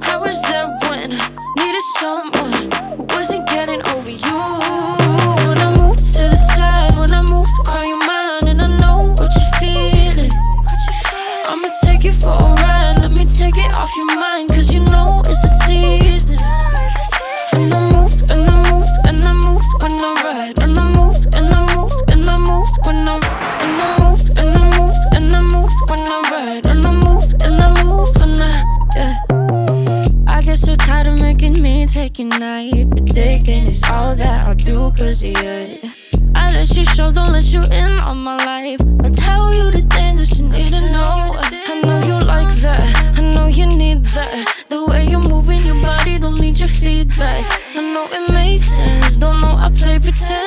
I was there when I needed someone who wasn't getting over you. When I move to the side, when I move, call you mine, and I know what you're feeling. I'ma take you for a ride, let me take it off your mind, cause you know it's a season. And I move, and I move, and I move when I ride, and I move, and I move, and I move when I move, and I move, and I move when I ride, and I move, and I move when yeah. I get so tired of making me take your night, predicting it's all that I'll do cause of you. I let you show, don't let you in on my life. I tell you the things that you need to know. I know you like that, I know you need that. The way you're moving your body, don't need your feedback. I know it makes sense, don't know I play pretend.